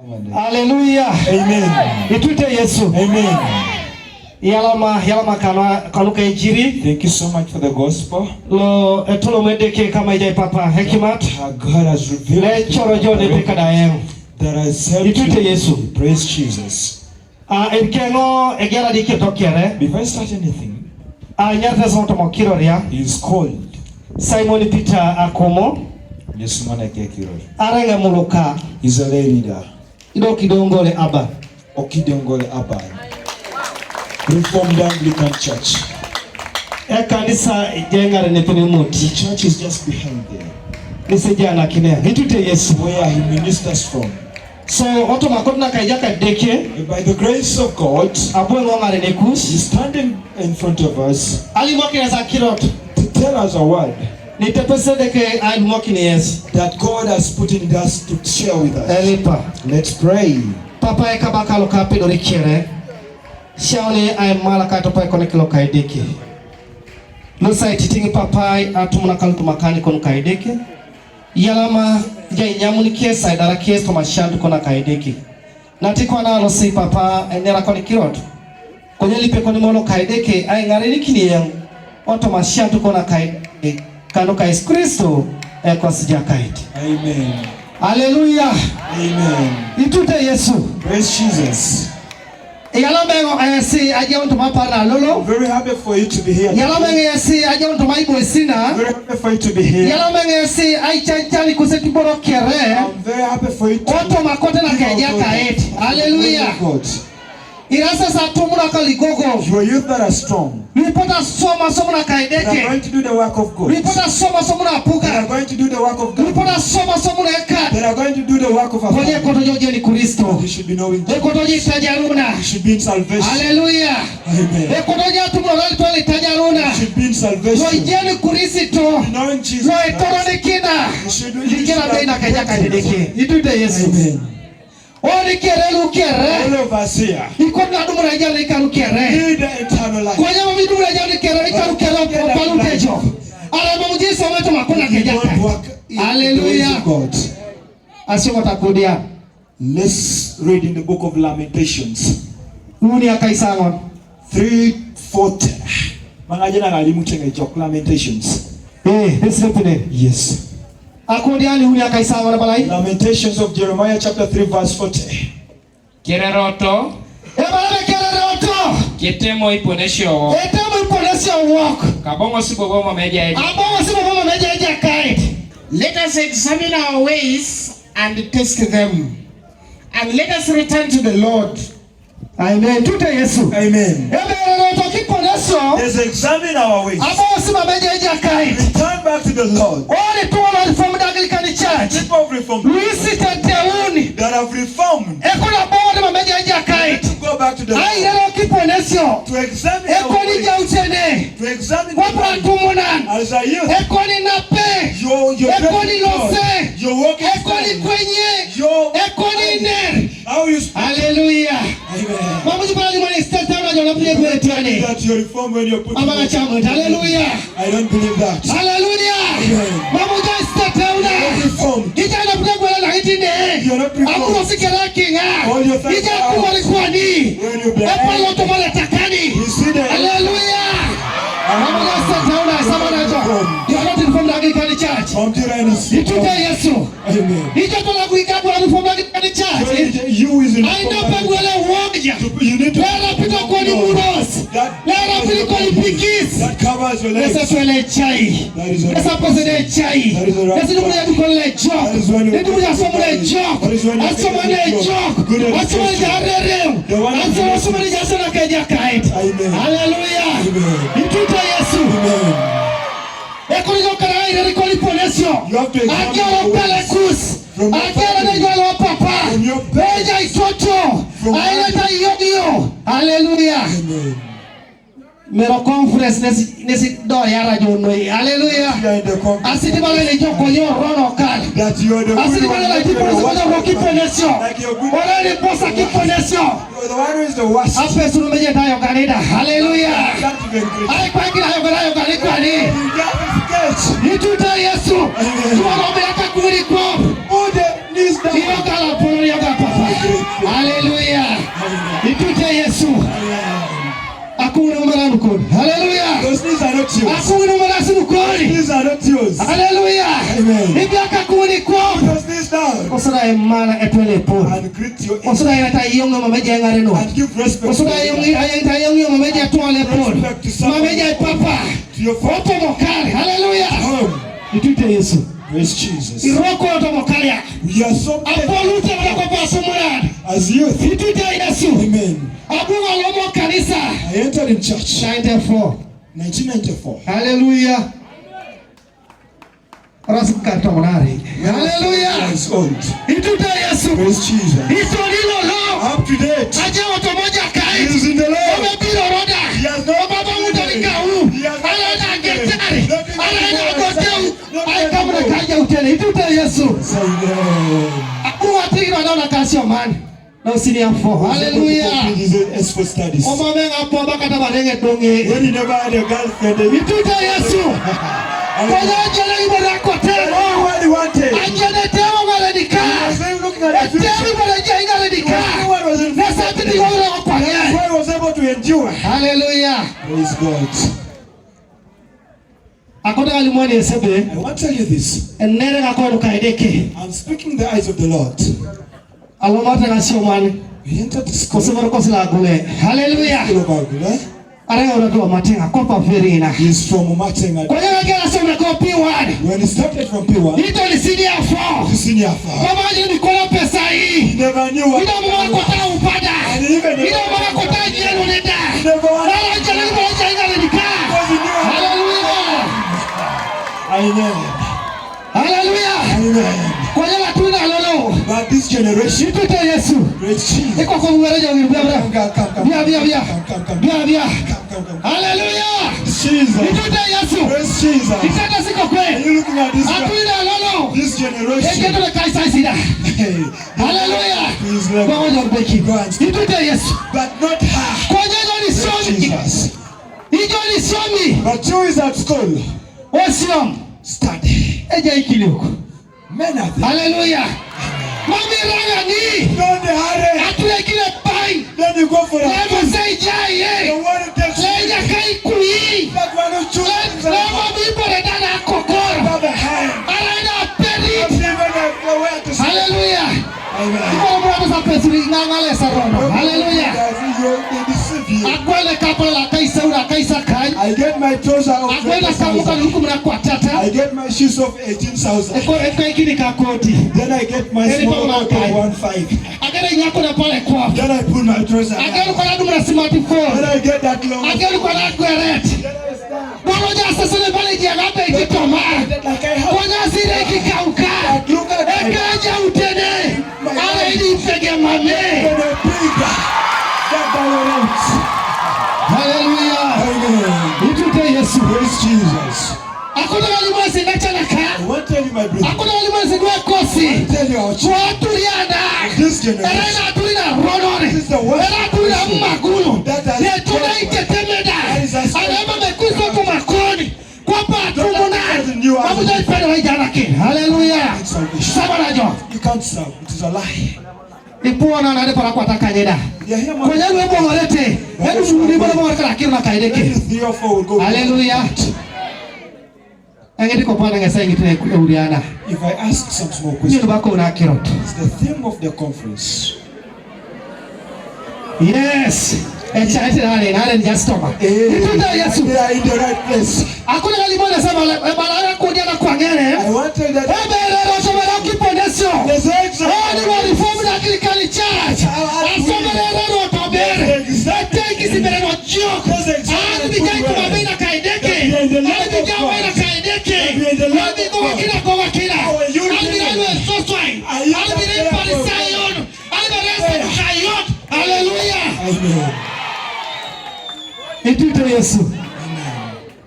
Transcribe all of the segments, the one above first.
Hallelujah. Amen. Itute Yesu. Amen. Yalama kanuka injili. Thank you so much for the gospel. Lo etolo medeke kama ijai papa hekimat. God has revealed Le choro jone peka daeng. That has helped Itute Yesu. Praise Jesus. Before Before I start anything, he is called Simon Peter Akomo. He's He's a lay leader. Kidongole Urban. Kidongole Urban Reformed Anglican Church. The church is just behind there. Where he ministers from. So by the grace of God, he's standing in front of us to tell us a word that God has put in us to share with us. Let's pray. Papa ekabakalo kapido rikiere. Shaone ay malaka to pa konekilo kaideke. Lusa ititingi papai atumuna kalu tumakani kon kaideke. Yalama jai nyamuni kesa idara kesa mashandu kona kaideke. Natikwa na losi papa enera koni kiroto. Kwenye lipe koni molo kaideke ay ngarini kini yang oto mashandu kona kaideke. Kano ka Yesu Kristo kwa sija kaidi. Amen. Hallelujah. Amen. Itute Yesu. Praise Jesus. Very happy for you to be here. Very happy for you to be here. I'm very happy for you to be here. Hallelujah. Irasa sa tumura kaligogo. You are youth that are strong. Ripota soma na kaideke. They are going to do the work of God. Ripota soma na puga. They are going to do the work of God. Ripota soma na eka. They are going to do the work of our family. Ni Kristo. You should be knowing. You should be in salvation. Hallelujah. Amen. You should be in salvation. Be knowing Jesus. You should do Amen. All of us here need the eternal life. Hallelujah. Let's read in the book of Lamentations 3:40. Lamentations. Yes. Lamentations of Jeremiah chapter 3 verse 40. Ereroto. Ketemo Ipokesio. Kabongo sibobomo meja. Let us examine our ways and test them, and let us return to the Lord. Amen. Amen. Let's examine our ways. Return back to the Lord. People of Reformed that have reformed. Go back to the Lord. To examine our ways. To examine our ways. As a youth. Your working style. How you speak. Hallelujah. Amen. That you reform when you're putting. Hallelujah. I don't believe that. Hallelujah. Amen. You're not reformed. All your things are out. When you you see that. Hallelujah. You are not informed Anglican Church. Amen. You is in. I know people you need to that covers your legs. That is hallelujah. You have to hallelujah. Mero conference nesi do yara jono. Hallelujah. Asiti bale le joko yo rono kal. Asiti bale le tipo se bale ki connection. Ora le posa ki connection. The one who is the worst. Ape sunu meje tayo kanida. Hallelujah. Ai kwa kila yo kanida kwani. Ituta Yesu. Tuwa mbele kwa kuri kwa. Ode nis da. Yoga la polo yoga papa. Hallelujah. Itute Yesu. Akuna umaranu kodi. Hallelujah. Those things are not yours. Akuna umaranu kodi. These are not yours. Hallelujah. Amen. Ibiaka kuni kwa. Those things down. Osura emana etwele po. And greet your enemies. Osura yata yongo mameja ngareno. And give respect. Osura yongo mameja tuale po. Mameja papa. To your father. Opo mokali. Hallelujah. Itute Yesu. Praise Jesus. Iroko oto mokali. We are so apolute wanakopa sumurad. as youth. Itute Yesu. Amen. Abuwa lomo kanisa. I entered in church 1994. Hallelujah. Rasikata monari. Hallelujah. It's old. Itute Yesu. Praise Jesus. Itolilo lo. Up to date. Aje watu moja kai. He is in the Lord. Omebilo roda. He has no baba mutalika huu. Alaina getari. Alaina goteu. Aikamuna kaja utele. Itute Yesu. Akuwa tigiro anaona kasi omani. No senior for. Hallelujah. As for studies. Omamenga pomba kata barenge donge. When he never had a girlfriend. Itute Yesu. Kwa jana ibara kote. Oh, what he wanted. Ajene tewa ngaledika. Looking at the future. Tewa ngaledika ngaledika. Everyone was in Nasa piti wala kwa yeye. so he was able to endure. Hallelujah. Praise God. Akota alimwani esebe. I want to tell you this. Enere ngakoro kaideke. I'm speaking the eyes of the Lord. Alomata ngasio mwani. We entered the school. Kosemaro kosila gule. Hallelujah. Aranga unatoa matenga kopa ferina. He's from Matenga. Kwa hiyo ngela soma kwa P1. When he started from P1, Ito ni senior 4. to senior 4. Baba yeye ni kola pesa hii. He never knew what. Ina mwana kota upada. Ina mwana kota jelo nenda. Wala jelo moja ingale nikaa. Hallelujah. Amen. Hallelujah. Amen. Kwa hiyo tuna lolo. But this generation, Itute Yesu. praise Jesus. Iko kwa mwereja wa bia. Hallelujah. Jesus. Itute Yesu. Praise Jesus. Itata siko kwe. Are you looking at this? Atuna lolo. This generation. Eketo kaisa sida. Hallelujah. Kwa moja mbeki. Itute Yesu. But not her. Kwa hiyo ni somi. Jesus. Ijo ni somi. But you is at school. Wasiom. Study. Eja ikilioko. Men are there. Hallelujah. Mami ranga ni. Don't hurry. Atule kile pai. Then you go for a Lema say jaye. the one who takes Leja kai kui. that one who chooses Lema bibore dana kokoro. the hand. Alaina peri. I've never know where to say. Hallelujah. Amen. Kwa mwana sa pesuri ngangale sarono. Hallelujah. They deceive you. Akwele kapala la kaisa kai. I get my trousers of Akwele kamuka 20,000. luku mna kwa tata. I get my shoes of 18,000. Eko ikini kakoti. Then I get my small coat of 1,500. Agere nyako na pale kwa. Then I put my trousers on. Agere kwa nadu mna Then smartphone. I get that long. Agere kwa nadu gweret. Then I stand. Bwana jasa sile pale jiagape ikitoma. Like I have. Kwa nyasire ikikauka. Look at that. Ekaja utene. Ale idi fege mame. Then I bring that balance. Hallelujah. Amen. Itute Yesu. Praise Jesus. Akuna walimwezi nachanaka. I want to tell you, my brother. Akuna walimwezi nwe kosi. I tell you our church. Watu lianda. This generation. Erena tulina ronore. This is the worst. Erena tulina magulu. That has Netuna itetemeda. Alema mekuzo kumakoni. Kwa patumuna. Mabuja ipende wa ijanaki. Hallelujah. Sabarajo. You can't serve. It is a lie. Ipuona na para kwa takanyeda. You hear my. Kwenye lwebo ngolete. Hebu shuguli bora bora kala kirna kaideke. 3 or 4 will go. Hallelujah. Angeti kopana ngesa ingitine uriana. If I ask some small Nyo questions, bako una Ereroto. it's the theme of the conference. Yes. Echaiti nale just stop. Itute Yesu. They are in the right place. Akuna kalimona sama balala kudia na kwangene. I want to tell you that Ereroto mara kiponesio. there's extra. Oni wa reform na klikali church. Asoma Ereroto bere. Ete kisibere no joke. Ani bijai kumabina kaideke. Ani bijai kumabina kaideke. Ani bijai kumabina kila. Ani bijai soswai. Ani bijai parisayon. Ani bijai kayot. Hallelujah. Amen. Itute Yesu.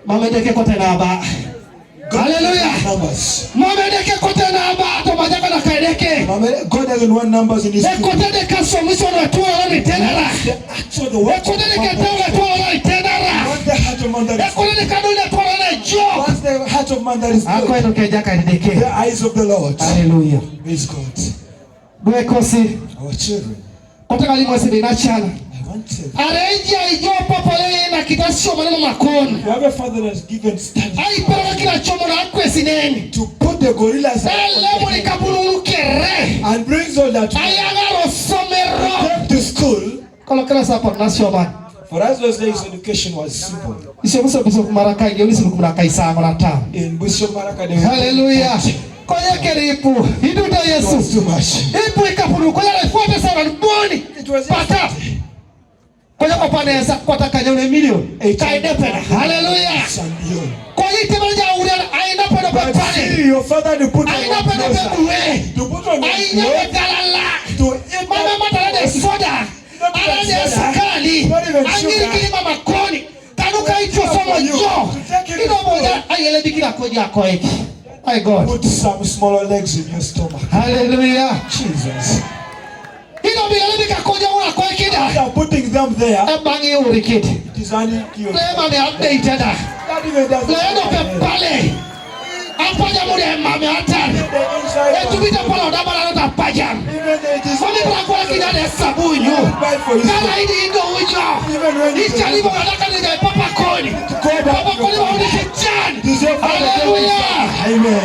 Mamedeke kote na aba. Hallelujah. Numbers. Mamedeke kote na aba. Tomajaka na kaideke. God doesn't want numbers in his kingdom. Ekote de kasomiso na tuwa wani tenera. The actual, the work of Ekote de the katawa na tuwa wani tenera. Once the heart of man that is Ekote de kadule tuwa wani jo. once the heart of man that is Ako good, eno keja kaideke. the eyes of the Lord. Hallelujah. Praise God. Dwe kosi. Our children. Kotaka limo sebe na chana. Arejia ijo popole na kitasho maneno makoni. You have a father that's given standing. Ai pera kila chomo na kwesi neni. To put the gorillas lemo ni kabulu kere. and brings all that. Ayagaro somero. Take to school. Kala kala sapa nasio ba. For us those days education was simple. Iso Bishop Maraka ndio nisi kumraka isa marata. In Bishop Maraka they Hallelujah. Konya keripu. Hiduda Yesu. Too much. Ipu ikapulu konya ifuate sana mboni. It was Pata. Konya kopaneza kwata kanyone milioni. Kaidepena. Hallelujah. Konya itebanja uriana aina pano pepane. Your father to put aina pano pepe. To put on aina galala. To mama mata de soda. Ana de sakali. Angiri mama koni. Tanuka icho somo jo. Ino moja ayele bikira koja koeki. My God. Put some smaller legs in your stomach. Hallelujah. Jesus. Ino biyele bika koja wana koeki da. After putting them there. Ebangi urikit. It is only you. Lema me updated da. That even doesn't. Leno pe pale. Apaja mude mame atar. Etubita pala odabala nota pajam. Fami prakwa kida de sabunyu. Kala idi indo ujo. Ichalibo kadaka nija papa koni. Papa koni wa unishe chan. Hallelujah. Amen.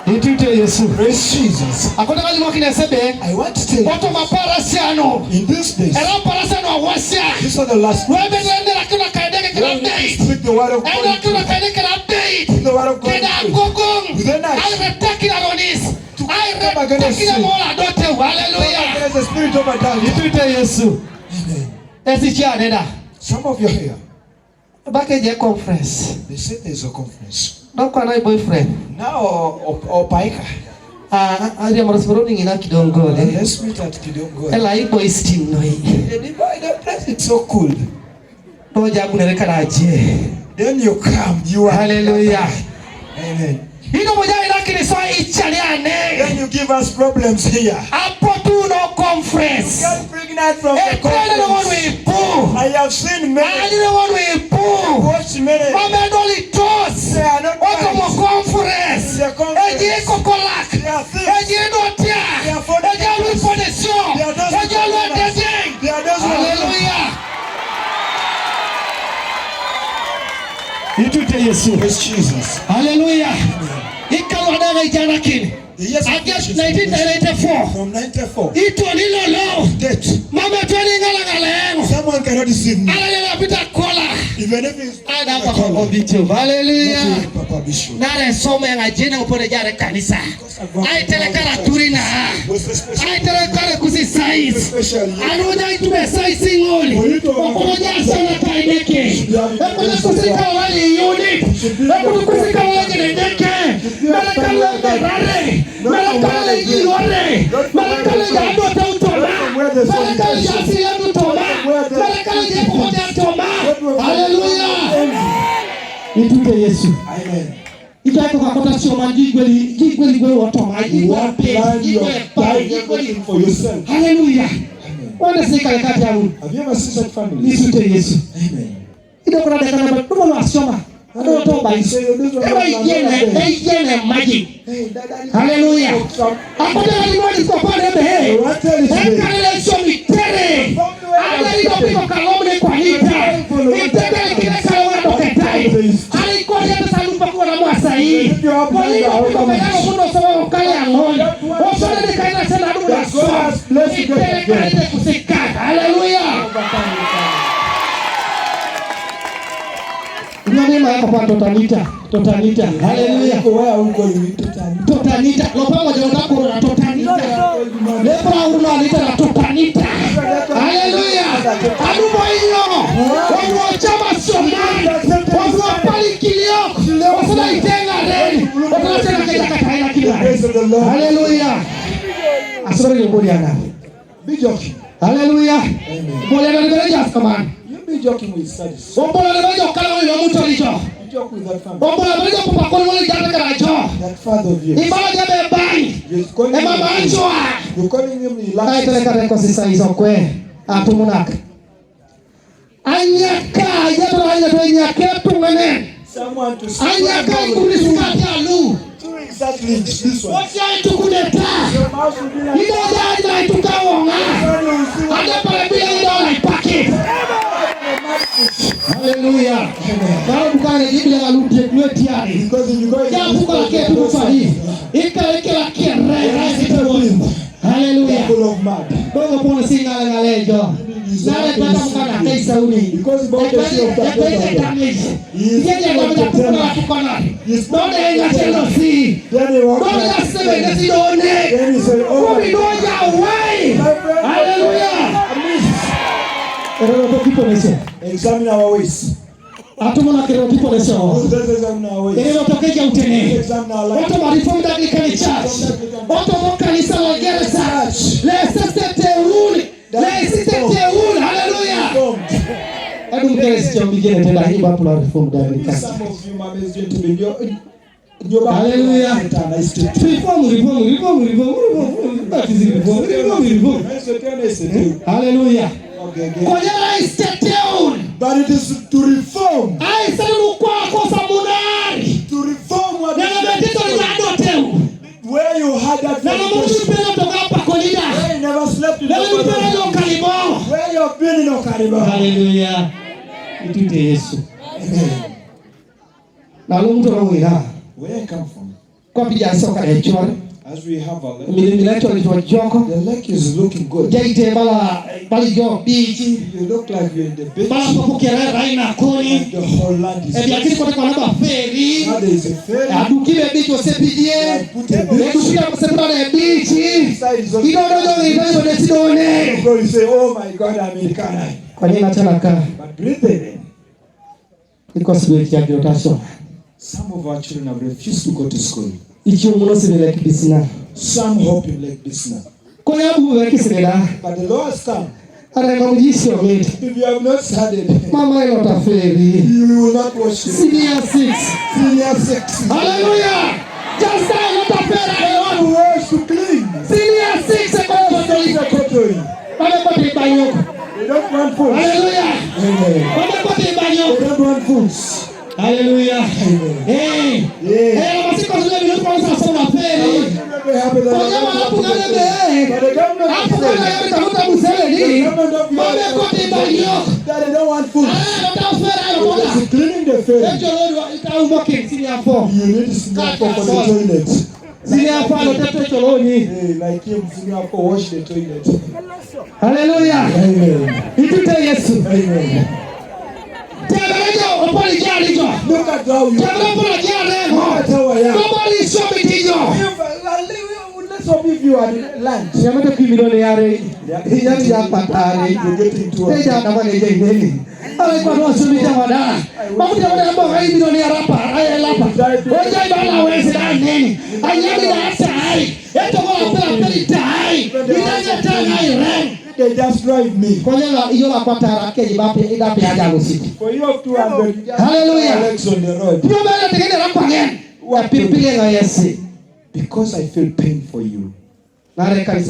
Itute Yesu. Praise Jesus. Akona kali mwakine sebe. I want to tell you. Watu maparasiano. In this days. Ela parasiano wasia. These are the last. Webe nende lakuna kaideke kila day. Speak the word of God. Ela lakuna kaideke kila day. The word of God. Keda gogong. Then I retaki na ronis. I retaki na mola dote. Hallelujah. There is a spirit of adultery. Itute Yesu. Amen. Esichia neda. Some of you here. Back je conference. They said there's a conference. Don't call my boyfriend. Now or Paika. Aria marasboroni ngina Kidongole. Let's meet at Kidongole. Ela ibo steam no hii. The place is so cool. No jabu nerekana aje. Then you come, you are. Hallelujah. Amen. Ino moja lakini so ichaliane. Then you give us problems here. Apo tu no conference. Get pregnant from the conference. I have seen many. I didn't want to pull. Watch many. Mama only toss. They are not Akomo conference. Eje kokolak. Eje dotia. Eje Ipokesio. Eje desing. Hallelujah. Itute Yesu. Praise Jesus. Hallelujah. Ikawa daga ijana kini. Yes, Against 1994. From 94. Ito nilo lo. Death. Mama tueni ngala. Someone cannot deceive me. Hallelujah. Pita kola. Even if it's hallelujah. Papa Bishop. Nare some nga jina upone jare kanisa. Ai telekara turina. Ai telekara kusi size. Anuja itume size ngoli. Okono jasa na kaideke. Okono kusi kawali unit. Okono kusi kawali ndeke. Malakala rare. Malakala yilore. Malakala yado tautola. Malakala yasi yado tola. Malakala yako moja tola. Hallelujah. Itute Yesu. Amen. Itako kakota sio majigweli gwe watu maji wape igwe for yourself. Hallelujah. Wanda sika kati ya unu. Have you ever seen such families? Itute Yesu. Amen. Idoko na dekana tumo wasoma. Ado toba isi. Ewa ijene maji. Hallelujah. Akote walimwani kwa pale behe. Ekalele sio mitere. Ada idopiko kalomne kwa hita. Itebe kile kalomne doketai. Alikuwa jata salupa kwa na mwasa hii. Kwa hii wapiko meyano mundo sawa wakale ya ngoni. Wasone ni kaina sena adumu ya soa. Itebe kalite kusikata. Hallelujah. Nani yako kwa totanita. Hallelujah. Totanita. Lopa moja unako na totanita. Lepa unalita na totanita. Hallelujah. Adumo hiyo. Wabu chama somani. Wabu pali kilio. Wasuna itenga reni. Wasuna tena kaita kataila kila. Hallelujah. Asori mboli ana. Be joking. Hallelujah. Mboli ana nimereja askaman. Be joking with studies. Ombola nimereja ukala wali wa mtu alicho. Joke with that family. Ombola nimereja kupakoni wali jata karajo. That father of yours. Ibala jabe bani. Mama anjwa. You're calling him Kai tele kare ko sisa izo kwe. Atumunaka. Anyaka yato anyaka tungene. Someone to see. Anyaka ikulisikati alu. Exactly this one. What's your to kudeta? Your mouth will be like. Kalau bukan ini bilang alu dia dua tiari. Because if you go in Jangan buka lagi tu fari. Ikan lagi rai itu. Hallelujah. full of mud. Kau pun singal ngalejo. Nale kata bukan ada isauni. Because about the sea of that Dia kata bukan bukan. Don't enggak jealousy. Don't just say that you don't need. Then he said, oh my God. Away. Hallelujah. Ereroto Ipokesio. Examine our ways. Atumona kero Ipokesio. Let's examine our ways. Ereroto keja utene. Examine our life. Oto mariform da kani church. Oto mokanisa la gereza. Hallelujah. Adu gereza chambigene tena hii bapu la reform da kani. Some of you are going to be your Hallelujah. Reform. Hallelujah. But it is to reform. To reform what where you had that where you never slept in where you have been in Okariba. Hallelujah. Itu Yesu. Where I come from, as we have a lake, the lake is looking good. You look like you're in the beach. And the whole land is now there is a ferry. I put a beach. You say, oh my God, I'm in Canada. But breathe in. Some of our children have refused to go to school. Some hope in like this now. But the Lord has come. If you have not studied, you will not worship. Senior 6. Senior 6. Hallelujah. Just say not a fair. They want to wash to clean. Senior 6. They don't want food. Hallelujah. They don't want foods. Hallelujah. Hey. Hey, I'm sick of the little process of a ferry. That they don't want food. They're cleaning the ferry. You need to senior for the toilet. Hey, like him, senior for wash the toilet. Hallelujah. Amen. Amen. Look at how you Nobody saw me to you. Let's hope if you are land. You're getting to they just drive me. For you have 200 hallelujah. legs on the road. Because I feel pain for you. Because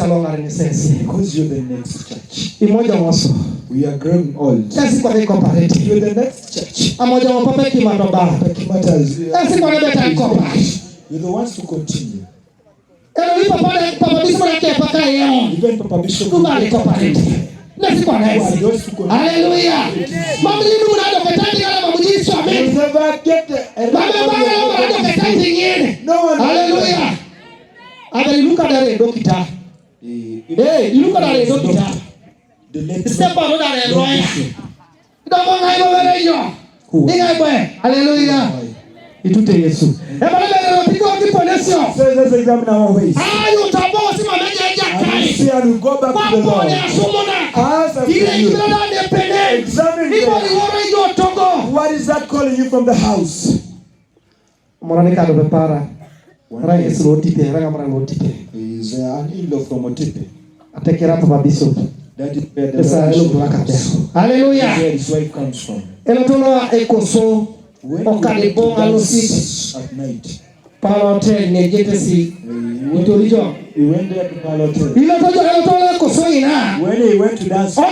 you're the next church. We are growing old. You're the next church. You're the ones to continue. Even Papa Bishop. Hallelujah. You never get no one. Hallelujah. You look at the doctor. Hey, you look at the doctor. Step on that lawyer. Hallelujah. Itute Yesu. So let's examine our ways. And we go back to the Lord. As after you. Examine them. What is that calling you from the house? Is an in-law from Otipe. That is where the Hallelujah. where his wife comes from. When we at night, Palote negetesi. he went there to Palote. When he went to dance, he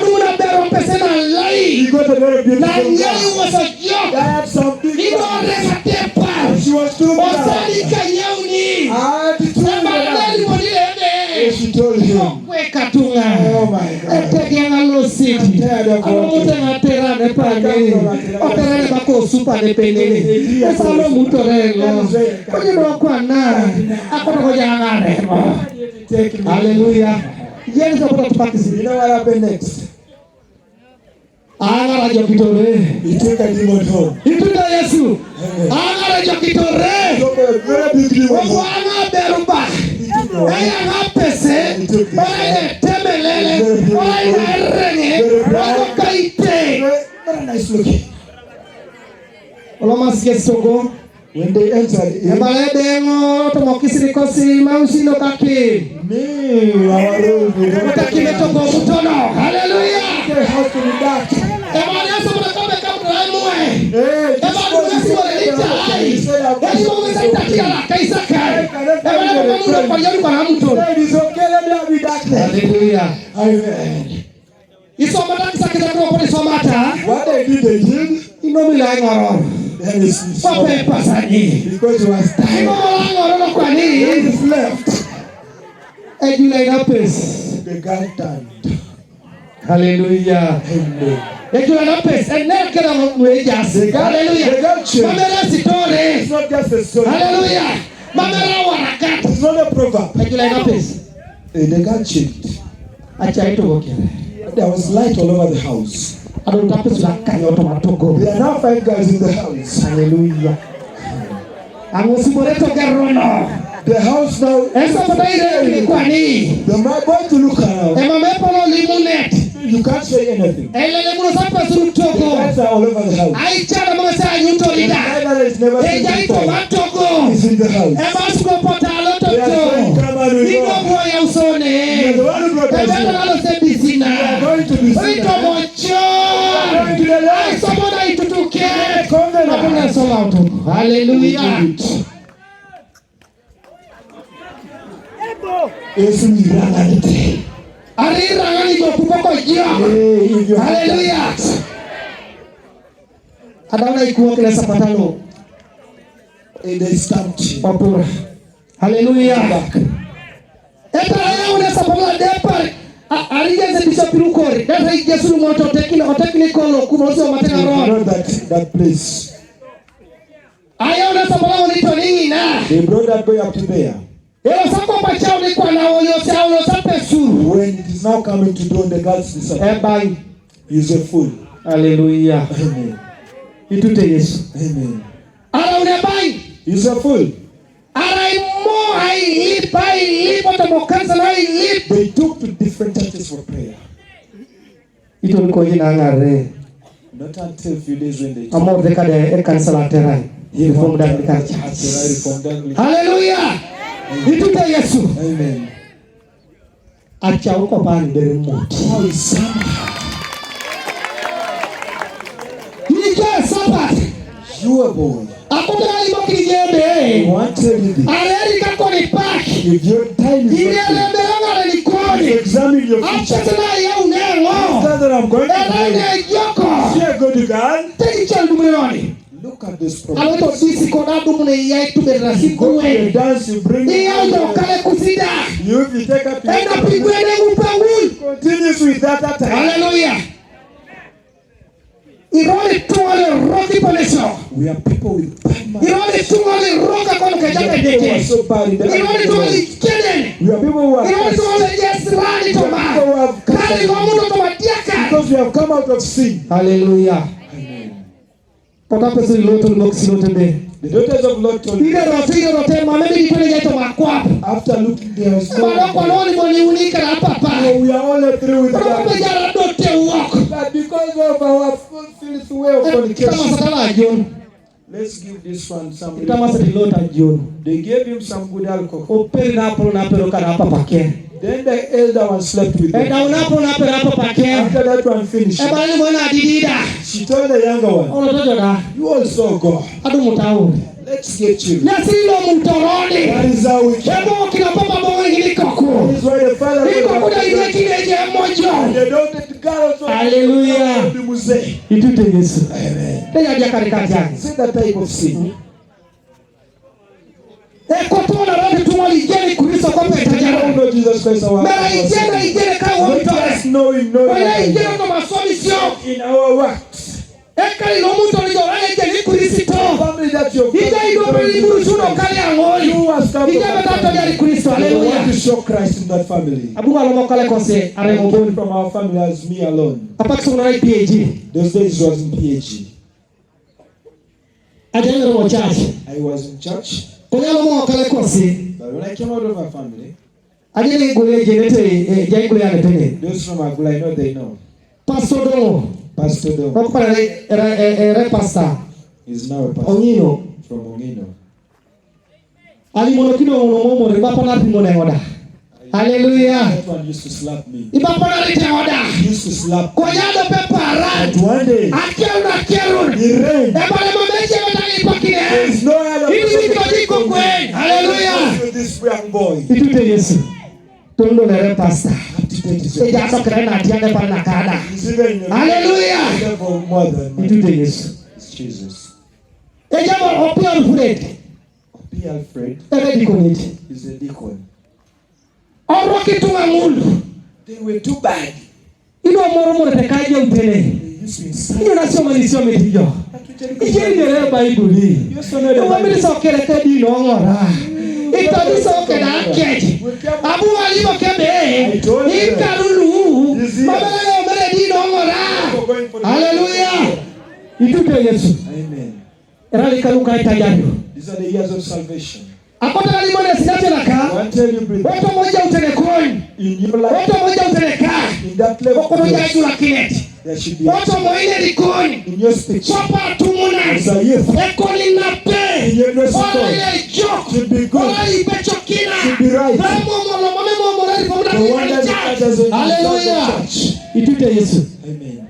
got a very beautiful girl. That had something. And she was too bad. She told told him, Weka tunga. oh my God, Etegea lo city. Amote natera ne pande. Oterane bako super ne pendele. Esa lo mutorelo. Oje do kwa na. Akoto ko jangare. Hallelujah. Yes, you know what happened next? Angara jokitore. He took a demon home. Ituda Yesu. Angara jokitore. He took a very big demon home. Wana beruba. Aya ngapese. Aya temelele. Aya renge. Aya kaite. Very nice looking. Oloma sikesongo. When they entered, Ebale dengo tomokisiri kosi mausino kaki. Kaki metongo mutono. Hallelujah. The house to be dark. Ebale aso mwana kame kabla emwe. Hey, Ebale mwesi walelita hai. Eli mwesa itakia la kaisa kai. Ebale mwamuna kwa yoni kwa hamutono. It is okay, let there be darkness. Hallelujah. Amen. Isomata kisakita kwa poni somata. What they did, Inomila ingororo. then it's Wape pasani. because he was tired. Inomila ingororo kwa He ni. is left. Ejula inapes. The guy turned. Hallelujah. Amen. Ejula inapes. Enera kera mwejas. Hallelujah. The guy changed. Mamera sitore. It's not just a story. Hallelujah. Mamera warakat. It's not a proverb. Ejula inapes. The guy changed. Acha ito wokere. There was light all over the house. Ado tapes la kayoto matogo. There are now 5 guys in the house. Hallelujah. Amusiboreto gerono. The house now. Esa potaire ni kwani. The man going to look around. Emamepolo limunet. You can't say anything. Elele muno sapa The surutogo. guys are all over the house. Aichara mama sa nyuto The lida. guy that is never seen Eja ito before matogo. is in the house. Ebasko pota loto They are saying, to. come on, we Niko go. mwa ya usone. You are the one who brought us Ebele here. nalo se bizina. We are going to be Ito seen. mocho. Going to the Ai left. somoda itutuke. Come on. Napuna soma utu. Hallelujah. Yesu ni ranganite. Arira ngani jo kupoko jio. Hey, if you have Hallelujah. Adauna ikuwa kile sapatano. it is stamped. Opura. Hallelujah. Eta leo una sapala depar. Arija se bisapirukori. Data Yesu moto tekile kolo kumozo matena You roho. know that place. Aya una sapala onito nini na. They brought that boy up to there. Ela sako pachao ni kwa na oyo sape suru. When it is now coming to do, the girls disappear. Ebai. He's a fool. Hallelujah. Amen. Itute Yesu. Amen. Ara unabai. He's a fool. Ara imo ai lip otomokansa na ai lip. They took to different churches for prayer. Ito niko jina ngare. Not until a few days when they Amor de kade kanisa la terai. Reform dan dikati. Hallelujah. Itute Yesu. Amen. Acha uko bani the remote. How is somehow Nije sabat. you a boy? Akuta imoki jebe. I want to tell you this. Areri kako ni pack. If your time is Ile not lemelanga ni to kodi. examine your Acha future. tena ya unengo. After that, I'm going to tell you. Elene yoko. See a good guy. Teki chandu mwenoni. Look at this problem. Aloto disi konadu mune ya ituberasi You go to the kuwe. dance, you bring Iya yokale kusida. you if you take up your Enda pigwene upangul. continues with that time. Hallelujah. Iroli tuwale roki poleso. We are people with bad minds. Iroli tuwale roka kono We are kajaka people who are deke. so bad in the Iroli tuwale kene. We are people who are Iroli cursed tuwale jesrani We are toma. people who have Kali cursed wamuno toma diaka. because we have come out of sin. Hallelujah. Pota pesu iloto loksi lote be. The daughters of Lord told me, Ile rote mamemi itole jaito makwapo. after looking there was no Bado kwa one. noni mwani unika na papa. We are all through with Rote that. jara dote uwako. But because of our filthy way of Kama fornication, satana ajon. let's give this one some. Kama satilota ajon. They gave him some good alcohol. Operi na pero kana papa ke. Then the elder one slept with them. Eda unapo na pero papa ke. After that one finished, Ebali mwana didida. she told the younger one, Ono toto da. you also go. Adu mutauri. Let's get you. Nasilo mtoroni. That is how we can. Ebo kina papa bongo ngili koku. That is why the father Iko kuda ile kileje mojo. the daughter the girl also. Hallelujah. The muse. Itute Yesu. Amen. Teja dia karikati yangu. See that type of sin. Ekotona radi tumali jeni Kristo kwa petajara. don't know Jesus Christ our Lord. Mera ijene kama Let witore. us know in knowing Wala that ijene kama masomi sio. in our works. Ekali lomu toni jorane jeni Kristo. Family that you Ija idobeli iburusuno kali angoli. you has come Ija betata jari Kristo. I want Hallelujah. to show Christ in that family. Abunga lomo kale konse I aremo born boni. from our family as me alone. Apaki sumuna PhD. Those days he was in PhD. Ajana lomo church. I was in church. Konya lomo kale konse. But when I came out of my family, Ajana igule jenete jai igule ya netene. those from Agula, I know they know. Pastor Dongo. Pastor Dom Wakupala re pastor. is now a pastor Ongino. from Ongino. Alimono kino unomomo ribapa na pimone ngoda. Hallelujah. That one used to slap me. Ibapa na rite ngoda. He used to slap me. Konyado pepa ran. But one day, Akerun. he rained. Ebale mameche betali ipakine. There is no other Hivi viko kwen. Hallelujah. with this young boy. Itute Yesu. Tondo lere pastor. He's Eja sokere na tiane pa na kada. even in a Hallelujah. level more than mine. Itute Yesu. It's Jesus. Eja mo opi alfred. P. Alfred Ebe dikoniti. is a deacon. Oro kitunga mundu. They were too bad. Ino moro te kaje utele. They used to insult. Ino nasoma nisome tijo. Ijeni nere Bible. You also know the Wamili Bible. sokere kedi no ngora. Itadi sokere akeji. Abu alibo kebe. Ikarulu. Mabele omere di no ngora. Hallelujah. Itute Yesu. Amen. Erali kaluka itajario. These are the years of salvation. Akota limone sinate laka. One tell you bring Woto moja utele coin. in your life, Woto moja utele ka. in that level, Woko moja jula kinet. there should be Woto moine likoni. in your speech. Sopa tumuna. As a youth, Ekoni nape. in your dressing Ola code, ile joke. should be good, Ola ipecho kina. should be right. Ramo molo mamo molo rifomuda The one that matters in the Hallelujah. church. Itute Yesu. Amen.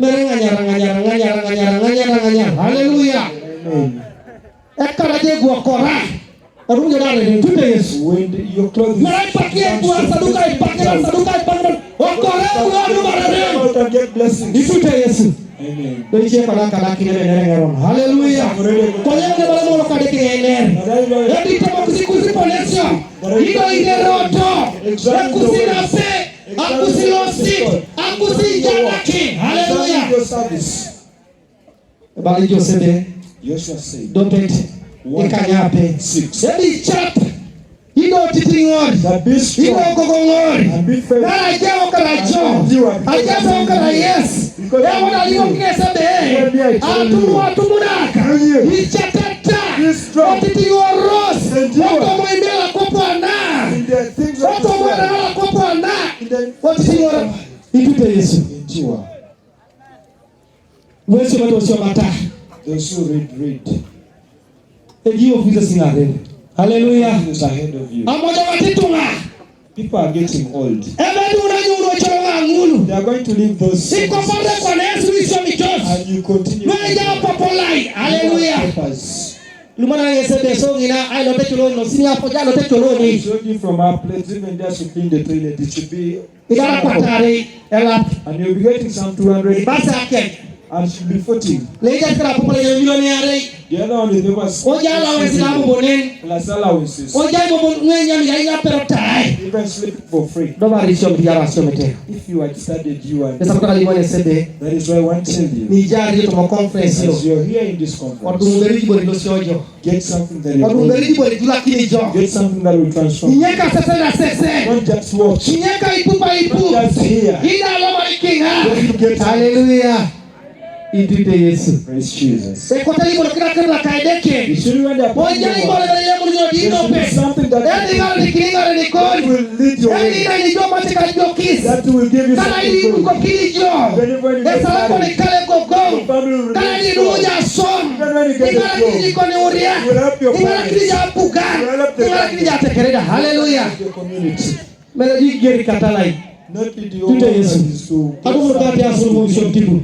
Hallelujah. Amen. Ekaraje guakora. Orunge dale itute Yesu. When your clothes Mara ipakie gua saduka ipakira. Okora gua marare. out and get blessings. Itute Yesu. Amen. Doiche para kala kile nere. Hallelujah. Koyenge bala molo kadeke ener. Ebi tamo kusi ponesio. Ino Ereroto. Akusi nape. Akusi losi. Akusi janaki. Hallelujah. Your service. Bali Joseph. Joshua said, Don't it. Ikanyape. 6. Ebi chap. Ido titingor. That be Ido strong gogongor. and be faithful. Nara jawo kala jo. Ajaso kala yes. Ewa na liyo kinesa be. Atumunaka. Ichatata. Be strong Otitingoros. Otomo imela kopana. in the things of Otomo this world. imela kopana. In the Otitingora. Itute Yesu. endure. Wesu mato sio mata. Those who read. Eji ofisa singare. Hallelujah. Who is ahead of you. Amoja watitunga. People are getting old. Ebedu unanyuru chonga ngulu. They are going to leave those Siko services, pande kwa Yesu isio mitos. and you continue. Meja popolai. Hallelujah. Papers. Lumana yesebe songina ai lote chulo no sinya poja lote chulo ni. Showing from our plates, even there should be in the toilet. It should be. Igara kwatari elap. And you'll be getting some 200 Basa ake. and should be 40. Leja kira popole yo milionere. The other one is papers. Oja la wesilamu bonen. Plus allowances. Oja mo ngenya mi ya perotai. Even sleeping for free. Nobody show me yara show mete. If you had studied, you and Esa kutoka limone sebe. that is why I want to tell you. Ni jari to mo conference yo. As you're here in this conference, Odumberi bori lo siojo. get something that will Odumberi bori tula kini jo. get something that will transform. Nyeka sese na sese. Not just watch. Nyeka ipupa ipu. Not just hear. Ina loma ikinga. When you get Hallelujah. Itute Yesu. praise Jesus. Ekota imo kira kira kaideke. You should when they are Oja imo le ya mulio there dino should be pe. something Eni that ngale kilinga le koni. will lead your Eni way. ina ni jo mate ka jo kiss. That will give you Kala ili something uko good. kili jo. Whenever you get Esa lako ni married, kale gogong. your family will Kala remain ni strong. nuja som. Even when you get Ingala a job, kili koni uria. you will help your Ingala kili parents. ja pugan. You will help the Ingala kili ja tekereda. Hallelujah. your community. Mele di geri katalai. Not be the Tute only one Yesu. that is to get Adumu dati something. asulu mwisho tibu.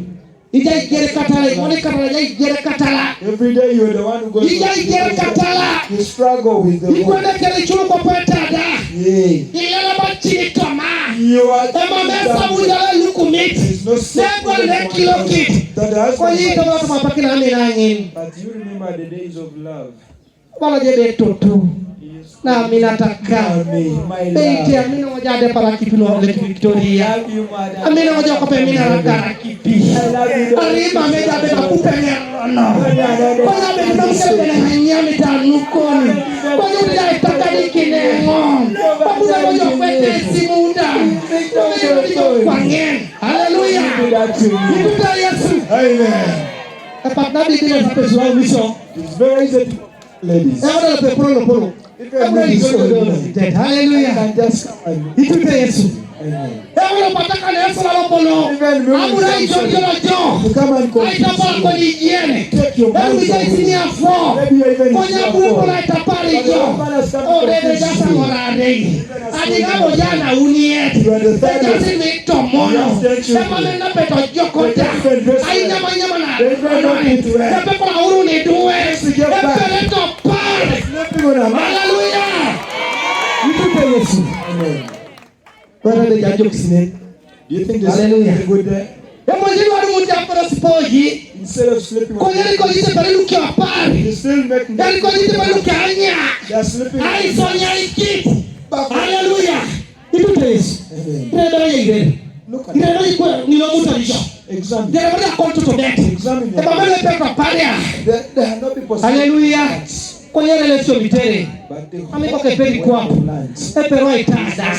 Ijai gere katala. Mwone katala jai gere katala. Every day you are the one who goes Ijai gere katala. you struggle with the world. Ikwende kere chulo kwa petada. Yeah. Ilela bachini toma. You are Ema mesa mujala lukumit. There's no Sebo le kilo kit. that has Kwa hii toba kama pakina ame na ngin. but you remember the days of love. Wala jebe tutu. He used Na minataka beti amina wajade para kipino le Victoria. Amina wajo ko pe mina raka kipi. Arriba me da be kupe no. Kona be no se be na nyame tanukoni. Kona ya takadi kinengo. Babuza wajo kwete simunda. Hallelujah. Ituta Yesu. Amen. Patnabi dile za pessoal mission. It's very easy, ladies. Ahora le polo. Hallelujah. Ituta Yesu. Ewe pataka na Yesu la polo. Amura ijo jo. Aitapala kwa higiene. Ewe mjaisinia fo. Konya buko la itapala ijo. Oh, dede jasa ngorade. Adigamo jana unieti. Jasi mito mono. Ema mena peto jokota. Aina manyama na. Epe kwa uru ni duwe. Epe leto pale. Hallelujah. Ituta Yesu. Amen. Whether they are jokes in it. Do you think there's anything good there? Instead of sleeping on they're still making they're sleeping. Hallelujah. Look at examine hallelujah. Kwenye election mitere amiko kepeli kwa epero itada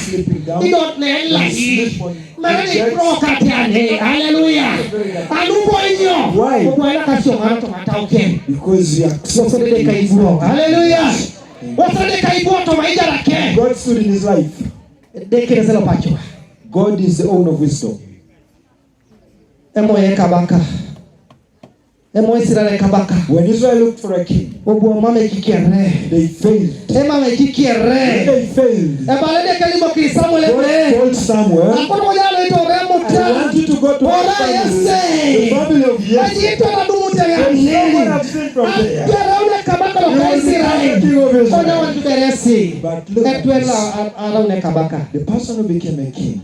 idot ne lahi mani prokati ane hallelujah anupo inyo kwa kasio marato matauke because you are so de kaibuo hallelujah wasa de kaibuo to maija lake God stood in his life. De kirezelo pacho God is the owner of wisdom. Emo yekabaka when Israel looked for a king, they failed. They failed. God called Samuel. I want you to go to the family of Jesse. Someone has sinned from there. But look at this. The person who became a king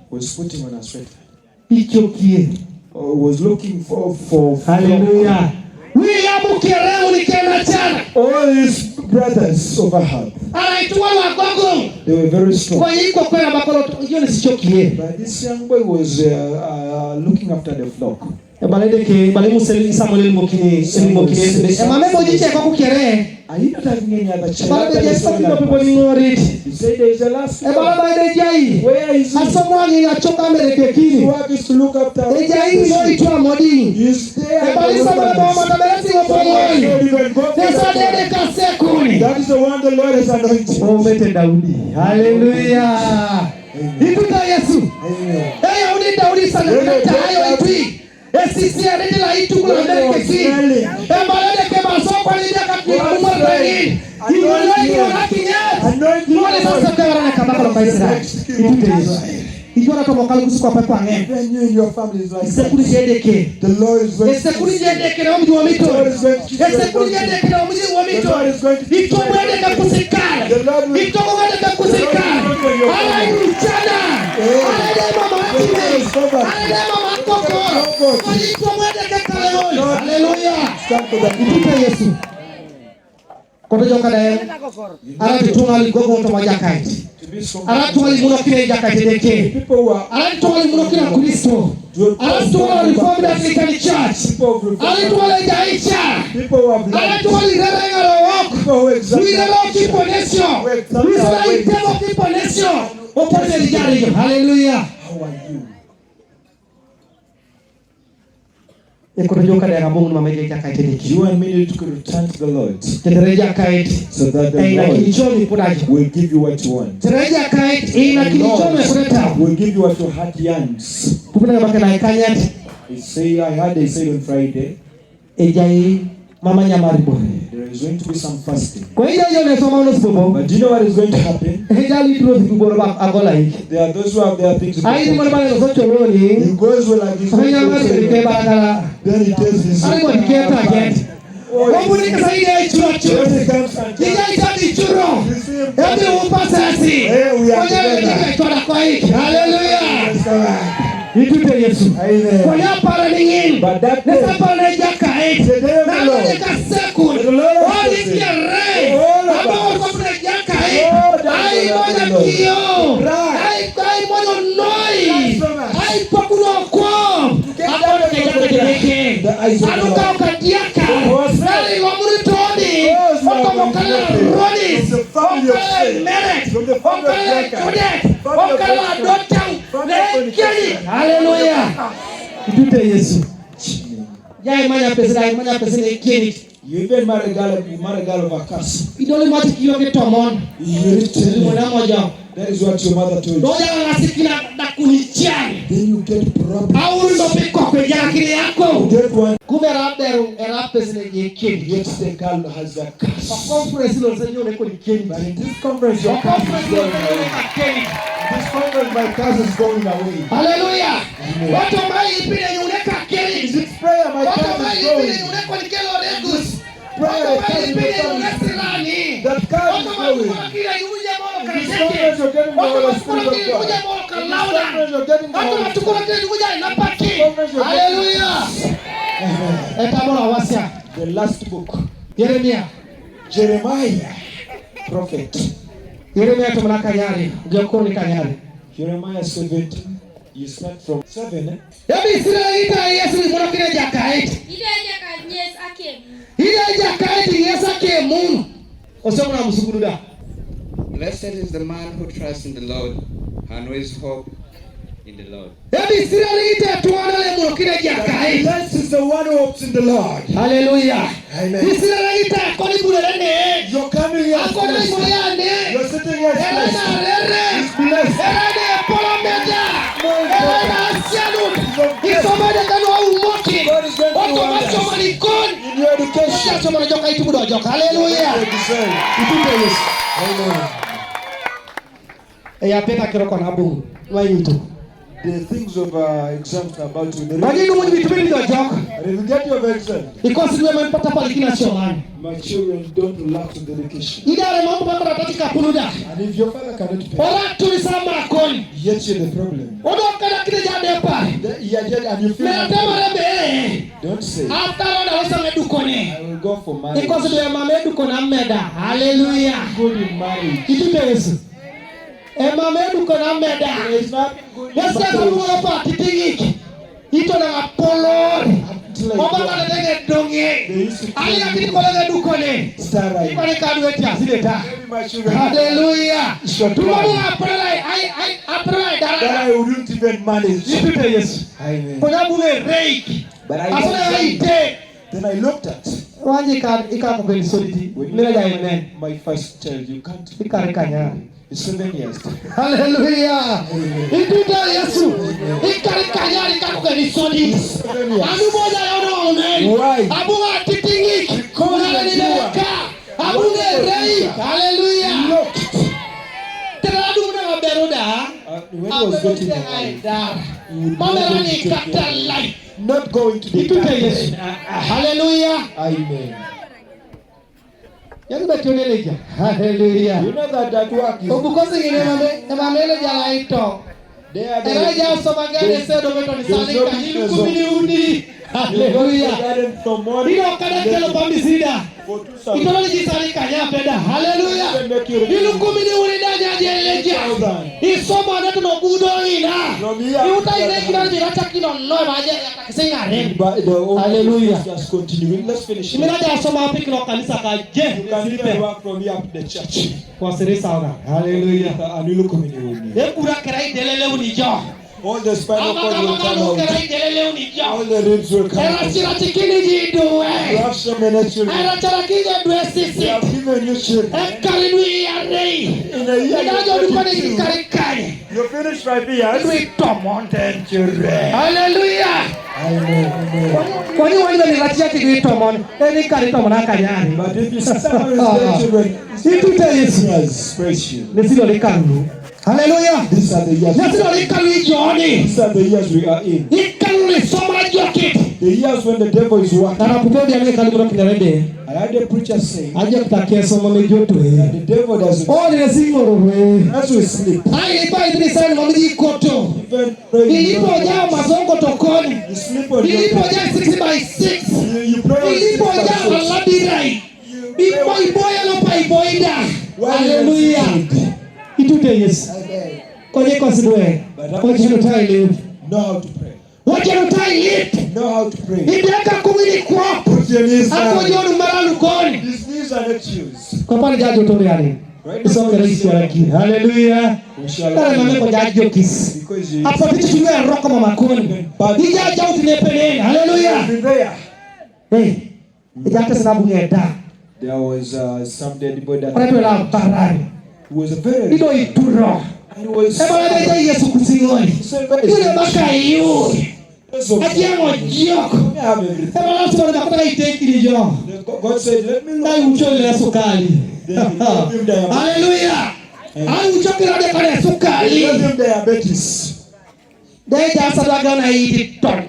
was putting on a sweater. Was looking for hallelujah. All his brothers overheard. They were very strong. But this young boy was looking after the flock. Are you not having any other child? You say there is a last one. Where is he? His work is to look after. He's there. That is the one the Lord has anointed. Hallelujah. Amen. Esisi adela itukula ndeke si. Embalade ke masoko linda katika umma tani. Iwalai hakinya. Wale sasa kwa na kabaka la Israel. Ijora to mokalo kusuko pepo ange. Sekuri jedeke. The Lord is going to sekuri jedeke na mji wa mito. Sekuri jedeke na mji wa mito. Itomwende kakusikala. Itomwende kakusikala. Ala mchana. Ala mama ati. Ala mama koko. Hallelujah. Ituta Yesu. Koto joka dae. Ara tungali gogo to majakati. Ara tungali muno kile jakati deke. Ara tungali muno kile Kristo. Ara tungali Reformed African Church. Ara tungali jaicha. Ara tungali renga roho. We love people nation. We say temo people nation. Opone lijari. Hallelujah. How are you? You and me need to return to the Lord so that the Lord will give you what you want. The Lord will give you what your heart yearns. I heard they said on Friday there is going to be some fasting. But do you know what is going to happen? There are those who have their things to do. He goes well like this. Then he tells his Ituta Yesu. Kwa para ningin. Nesa para jaka the day of the Lord. All is your rain. Ai moja kio. Ai moja noi. Ai pakuno kwa. Hapo kejeke. Anuka ukadiaka. Nali wamuri toni. Akomo kala roni. From the family of Jacob. Hallelujah. Itute Yesu. Jai manya pesa ikeni. You even marry girl of a curse. Idole mati kiyoke tomon. That is what your mother told you. Doja nasikila na kunichani. Then you get problem. Au ndo piko kwa kile yako. Get one. Kumbe rabero pesa ikeni. Yet the girl has a curse. A conference lo senyo neko ikeni. But in this conference your curse is going away. This conference my curse is going away. Hallelujah. Watu mai ipile yuneka keni. Is it prayer my curse is going? Watu mai ipile yuneka nikelo regus. Prayer mai ipile yunesilani. That curse is going. This conference you're getting the Holy Spirit of God. This conference you're getting the Holy Spirit. Hallelujah. The last book. Jeremiah. Prophet. Jeremiah 17. You start from 7. Blessed is the man who trusts in the Lord and who is hope in the Lord. Blessed is the one who hopes in the Lord. Hallelujah. Amen. You're coming here. You're sitting here. He's blessed. God is going to wonders in your education. Hallelujah. Amen. The things of exams are about to be. But If you get your exam, because my children don't relax in dedication. and And if your father cannot pay, yet you're the problem. And you feel don't say, I will go for marriage. Hallelujah. Good in marriage. There is nothing good in marriage. Hallelujah. That I wouldn't even manage. Amen. But then I looked at my first child. You can't. It's 7 years. Hallelujah. Ituta Yesu. Ikarikanyari kakukanisoni. Anuboja yono. Abunga titingi. Kuna nileka. Abunga rei. Hallelujah. Teradu muna beruda. When I was getting not going to be. Hallelujah. Amen. Hallelujah. You know that work is. Hallelujah. Just continue. Let's finish. You can even work from here up to the church. Hallelujah. And you look all the spinal cord will come out. All the ribs will come out. You have so many children. We have given you children. In a year you finish 5 years. Hallelujah. Amen. But if you see someone who's children, praise you. Hallelujah. These are the years. These are the years we are in. The years when the devil is working. I heard a preacher say that the devil doesn't. As we sleep. Even you sleep on your bed. You pray on 6x6. Hallelujah. Itute yes. Konye konsidwe. What you try live? Know how to pray. What you try live? Know how to pray. Ideka kumini kwa. Put your knees down. Ako yonu maralu koni. These knees are not yours. Kwa pale jaji utoriani. Isonge raisi walaki. Hallelujah. Kale mame kwa jaji okis. Apo titu chunga ya roko mama koni. Ijaji au tinepeneni. Hallelujah. Hey. Ijate sinabu ngeda. There was some dead boy that was a very Ido ituro. And it was Eba Yesu kusingoni. Yule baka yuri. Ajiamo joko. Eba lasu wana bakota iteki ni jo. God said, let me na uchole ya sukali. Hallelujah. Ai uchoke la de kale sukali. Give him diabetes. Deja asadaga na iti ton.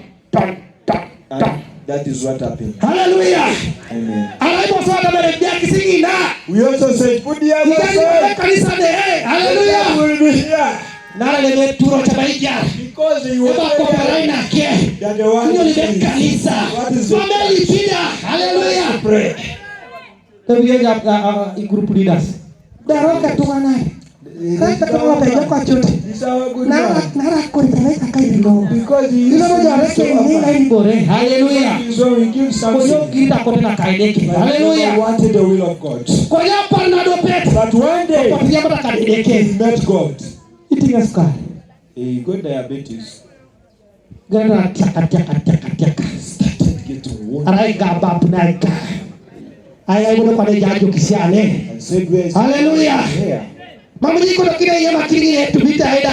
That is what happened. Hallelujah. Amen. We also said, put the other side. Hallelujah. Will be here. Because you were that the one what is it? Hallelujah. Pray. Group leaders. These are our good man. Because he is hallelujah. So he gives something. Hallelujah. He wanted the will of God. But one day, he met God. He got diabetes. Started getting worse. And said, where is hallelujah. here? Mama jiko na kile yema kile yetu bitaida.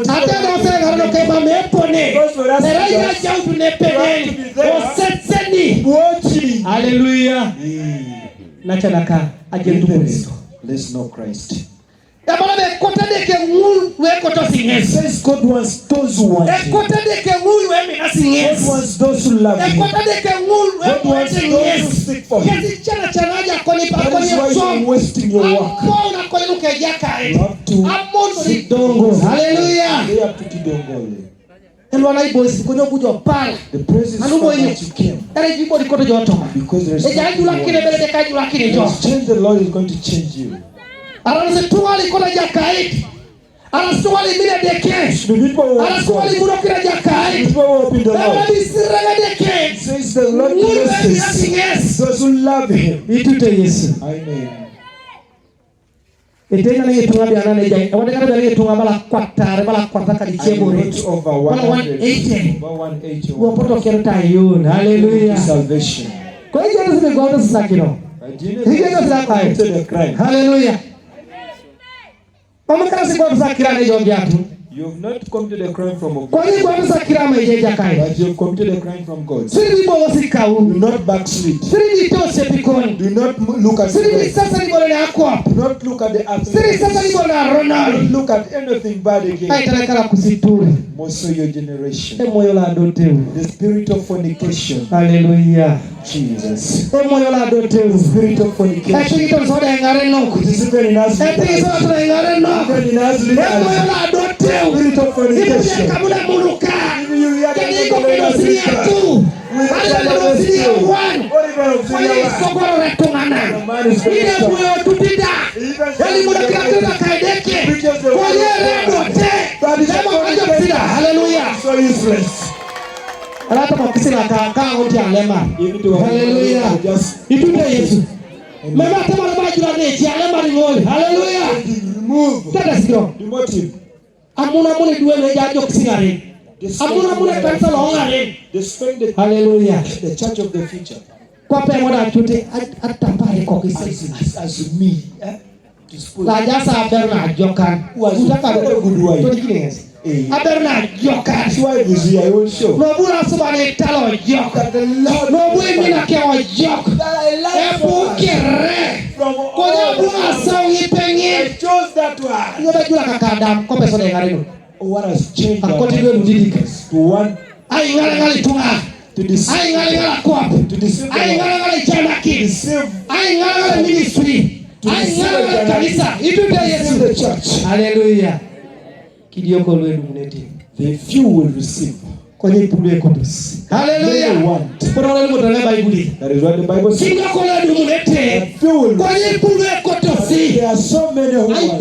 Hata na sasa ngaro kema mepone. Seraya jau tunepeni. Osetseni. Hallelujah. Nachanaka ajendu Kristo. Let's know Christ. Yabala be kotade ke ngulu we koto singes. Says God wants those who want him. Kotade ke ngulu we mina singes. God wants those who love him. Kotade ke ngulu we God wants those who stick for him. Yesi chana chanaja koni pa That is why you're wasting your work. You have to Kidongole. Hallelujah. They have to Kidongole. The praises from which you came. Because there is something change. The Lord is going to change you. Says the Lord blesses those who love him. Amen. Etena ni tunga biana ne jai. Awade kana biana tunga bala kwata kali chebore. Over 180. Go poto kerta yun. Hallelujah. Salvation. Kwa hiyo ndio God sasa kino. Hallelujah. Mama kana sikwa kusakira ne jombiatu. You have not come to the crime from God. Kwa hiyo kwa sakira mejeja kai. But you have come to the crime from God. Siri bo sikau. Do not backslid. Siri to sepikoni. Do not look at Siri sasa ni bora yako. Do not look at the earth. Siri sasa ni bora Ronald. Don't look at anything bad again. Kai tala kusituri. Most of your generation. Moyo la doteu. The spirit of fornication. Hallelujah. Jesus. Moyo la doteu. The spirit of fornication. Ati to soda ngare no. It is even in us. Ati soda ngare no. Even in us. Moyo la doteu. Spirit of fornication. Kabula muluka. You are Kani ko kinosiria tu. Ala kinosiria one. Kwani sokoro retungana. Ile moyo tutida. Yali mulaka tena kaideke. Kwani redote. Hallelujah. So useless. Alata kwa kisina kaka uti alema. Hallelujah. Itute Yesu. Mama tama na majira nechi alema ni ngoli. Hallelujah. Remove. Tata sikio. The motive. Amuna mune duwe neja jo kisingare. Amuna mune kanisa longare. Hallelujah. The church of the future. Kwa pe moda chute atapare kwa kisisi. As me. La jasa aberna jokan. Utaka goodwife. To dikines. Aberna jokan. His wife is here. I will show. No bura subane talo jok. No bue mina kewa jok. Ebu kere. Konya bura sawi pengi. I chose that one. Yoba jula kakadam. Kope sode ngarino. What has changed? Akoti gwe mudidika. To one. Ai ngali tunga. To deceive. Ai ngali kwap. To deceive. Ai ngali chanaki. Deceive. Ai ngali ministry. Ai ngali kanisa. Itute Yesu the church. Hallelujah. Kidongole Urban. The few will receive. Kwenye pule kotos. Hallelujah. That is what the Bible says. Kidongole Urban. Kwenye pule kotos. There are so many who want.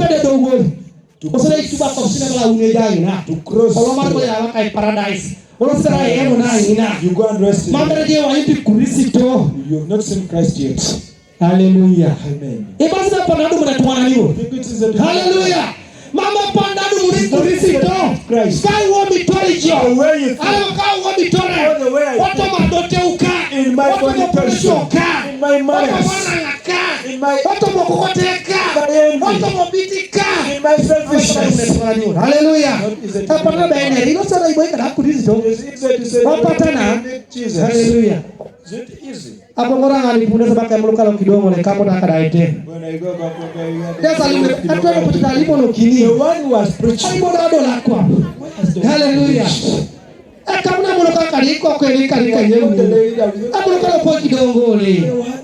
Osere ituba kwa usina bala unejai na. To cross. Olomar ya waka paradise. Olosera yemo na ina. You go and rest. Mandara je wa yipi Kristo. You have not seen Christ yet. Hallelujah. Amen. Ibasa panadu mnatuana niyo. Hallelujah. Mama pandadu muri Kristo. Kai wo mitorije. Ala kai wo mitore. Watu madote uka. In my body, in my mind, in my in my selfishness. Hallelujah. Tapana bene ino sana ibo ikana Kristo. Wapatana. Hallelujah. Is it easy? Hapo ngora alipunda sabaka mloka Kidongole kama nakadaite. When I go back to Sasa atwa kupita lipo no kini. the one who was preaching. Aibo dado lakwa. Hallelujah. Akamna mloka kaliko kweli kalika yenu. Amloka po Kidongole.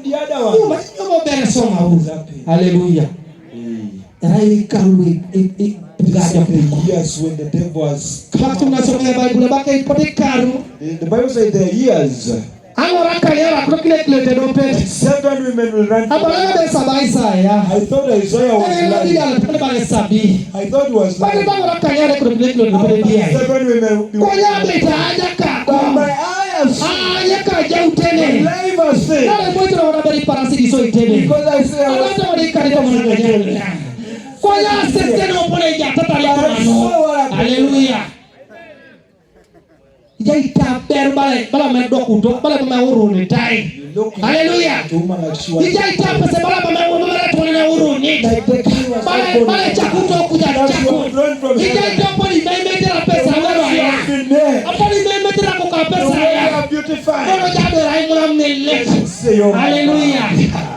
The other one. Umo bere soma hu. Hallelujah. Rai kalwe Years when the devil was. Wakati unasomea Bible baka ipote karu. The Bible says the years. Angora kaliara kutokile kilete dopet. 7 women will run. Abana be sabaisa ya. I thought Isaiah was lying. I thought he was lying. 7 women. But my eyes. My life was saved. Because I say I was. Hallelujah. Ijaita ber bala me dokuto bala me uruni tai. Hallelujah. Ijaita pesa bala me uruni. Bala chakuto kuja chakuto. Ijaita poni memetera pesa ngaro ya. Aponi memetera kwa pesa ya. Kono jado rai ngora mele. Hallelujah.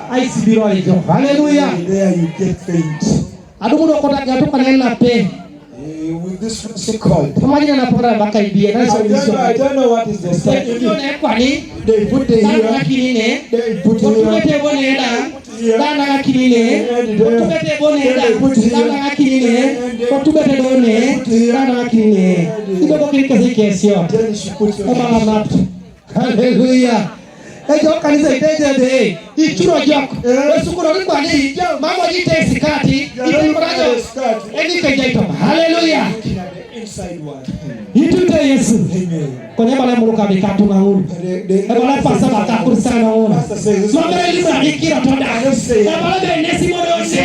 I see biro hiyo. Hallelujah. There you get faint. Adumu kota gato kanela pe. With this what's called. I don't know what is the start. They put the here. They put Hallelujah. Ejo kanisa iteje de ichuro joko esukuro likwani mama jite sikati ipurajo eni kejaito. Hallelujah. Inside one. Itute Yesu. Amen. Kwenye bale muluka bikatu na ulu. Ebala pasa bakakur sana ulu. Mama elisa hikira toda. Ebala benesi modonde.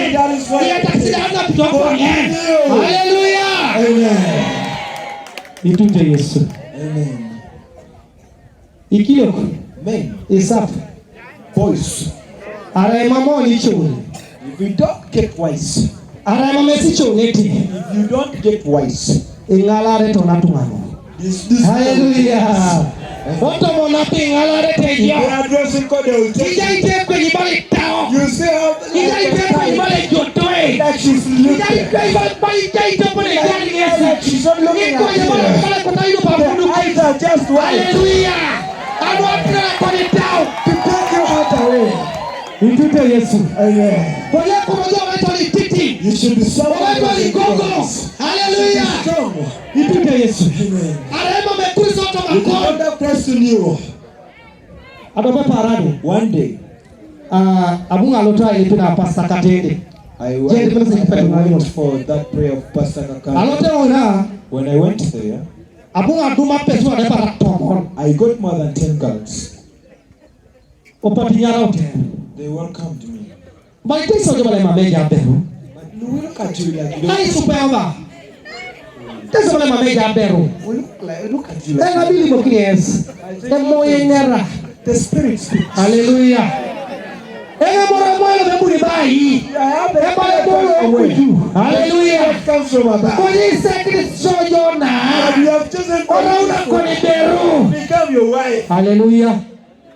Iya taksida hanga pitoko. Hallelujah. Amen. Itute Yesu. Amen. Ikiloko. Men. Isap. Boys. Arai mamo ni chuni. If you don't get wise. Arai mamesi chuneti. If you don't get wise. Ingalare tonatumano. Hallelujah. Oto monapi ingalare teja. They are dressing code. Ijaite kwenye bale tao. You say how. Ijaite kwenye bale jotoe. That she's looking. Ijaite kwenye gari ngesa. She's not looking at you. Eyes are just white. Hallelujah. Anwapina kwenye tao. To take your heart away. Itute Yesu. Amen. Kwa yako mojua waito ni titi. You should be someone. Waito ni gogo. Hallelujah. Itute Yesu. Amen. Arema mekuriso oto You makoni. don't have Christ in you. Adobe parado. One day. Abunga alotoa ilipina pasta katende. I went for that prayer of Pastor Kakana. Alote ona. When I went there, Abunga duma peso adepa raktomon. I got more than 10 girls. Opatinyara ote. They welcomed me. Baite soje bale mameja beru. But we look at you like you Ai supeva. Teso bale mameja beru. look at you like Enga bili mokiyes. Emoye nera. the Spirit speaks. Hallelujah. Enga mora mwelo bebuli bai. Ebale bolo okuju. Hallelujah. It comes from above. Kwenye secret sojona. And you have chosen Ora una kwenye beru. become your wife. Hallelujah.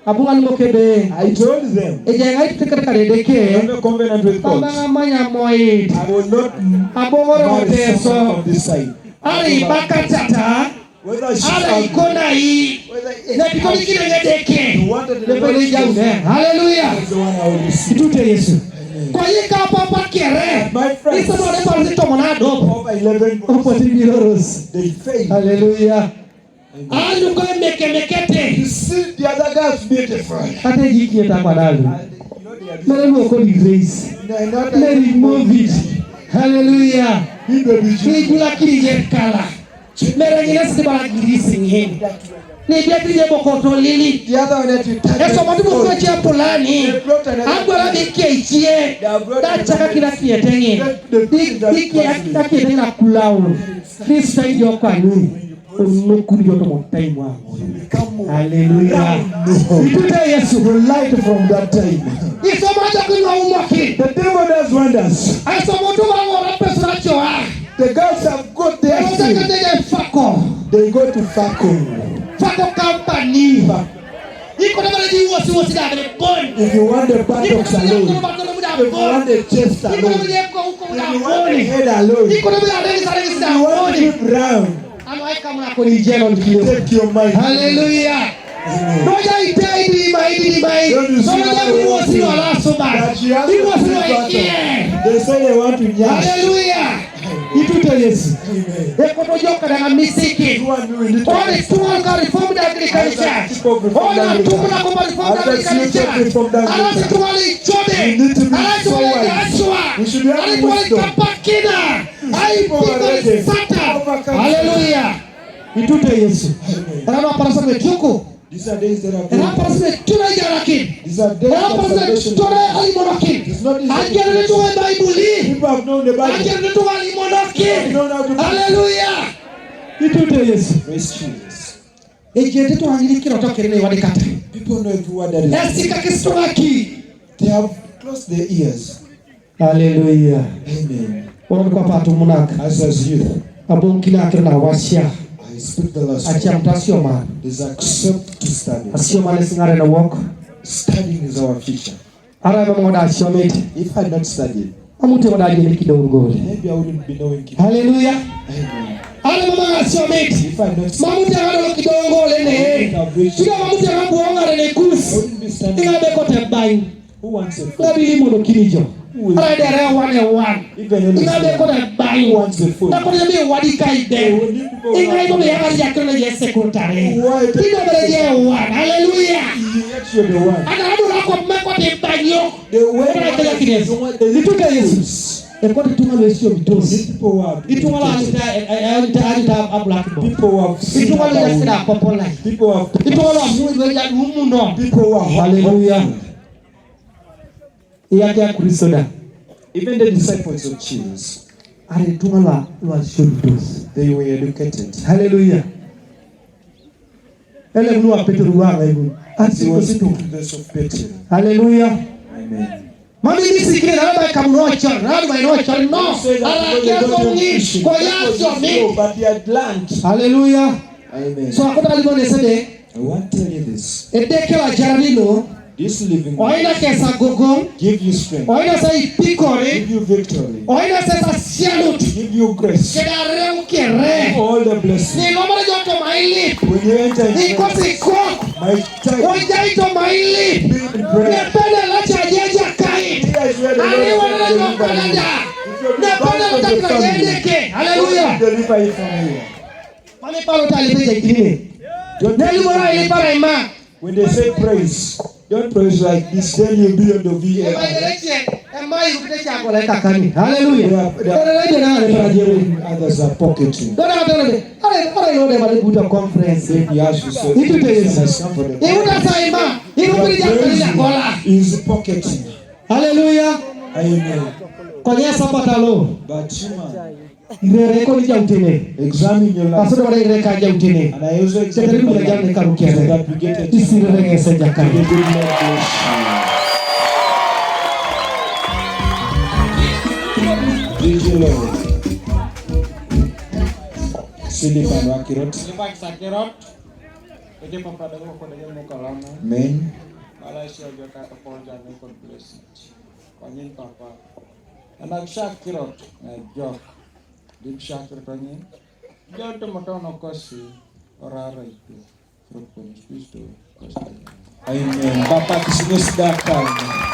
Abunga lumokebe. I told them, Ejenga itukata kadedeke. I'm a covenant with God. Pambanga manya moyi. I will not Abongoro marry someone moteso. from this side. Ali bakatata. Whether she's Ala ugly, ikona hii. whether Na kikoni kile ngedeke. you wanted the Lepele jaune. Hallelujah. that's the one I will receive. Itute Yesu. Kwa yika papa kere. My friends, Isa mwade parzi tomonado. over 11 Opo tibiroros. they failed. Hallelujah. Alu kwa mekete. You see the other girls beautiful. Hata jiki yeta kwa dalu. And you know they are Mere mwoko ni grace. they are not Mere remove it. Hallelujah. Ijula kije kala. Mera ngina sidi bala ngirisi ngeni. Ni jeti je bokoto lili. The other one that you touch. Eso matu kwa chia polani. Agwala bikie ichie. Dachaka kila kietenge. Bikie akita kietenge na kulao. Krista ijo kwa nini. Unukuri yoto montai wangu. Hallelujah. Ituta Yesu. The light from that time. Iso maja kuwa umwaki. The devil does wonders. Eso mtu wangu wapesa na choa. The girls have got their thing. They go to Fako. Fako company. If you want the buttocks alone, if you want the chest alone, if you want the head alone, if you want to look round, take your mind. Hallelujah. No, they say they want to nyash. Hallelujah. Ituta Yesu. Ekoto joka na misiki. Ole tuanga reform da agriculture. Ole tuanga kwa reform da agriculture. Ala tuwali chobe. Ala tuwali aswa. Ala tuwali kapakina. Ai piko sata. Hallelujah. Ituta Yesu. Rama parasa metuko. These are days that are These are days that salvation. People have known the Bible. Hallelujah. Praise Jesus. People know every word that is. They have closed their ears. Hallelujah. Amen. As youth, I speak the last word. Is accept to study. Studying is our future. If I had not studied, maybe I wouldn't be knowing Kidongole. Hallelujah. Amen. If I had not studied, I wouldn't be standing. Who wants a food? Who wants a food? Hallelujah. You're the one. The way even the disciples of Jesus, they were educated. Hallelujah. Hallelujah. Amen. Mami nisikile na labda kamrocha, labda inocha, no. Alakiazo nishi, kwa yaso mi. But they had learned. Hallelujah. Amen. So akota alimone sede. I want to tell you this. Edeke wa jarabino. This living Oina kesa gogong. give you strength. Oina sa ipikore. Give you victory. Oina sa sialut. Give you grace. Keda reu kere. All the blessings. Ni ngomole joto maili. When you enter into Ni kosi kok. my time, Ojaito maili. be in prayer. Nepende lacha jeja kai. Here is where the Lord Aliwa will na deliver you. jokalanda. If you're the Nepende back of the lacha family, jendeke. God Hallelujah. will deliver you from here. Mami palo talipeja ikilime. Don't Neli mora ilipara ima. when they say praise, don't praise like this, then you'll be on the VAR. Hallelujah. Others are pocketing. If you ask yourself, is pocketing. Hallelujah. Amen. But examine your life. And I also examine my life so that we get a chance. May the good Lord bless you. Praise the Lord. Silipan wakirot. Amen. Anak syakirot ngajok dik syakirotnya jodoh matono kosi orara itu rukun Kristo kosi. Amen. Bapak kesini sedekah.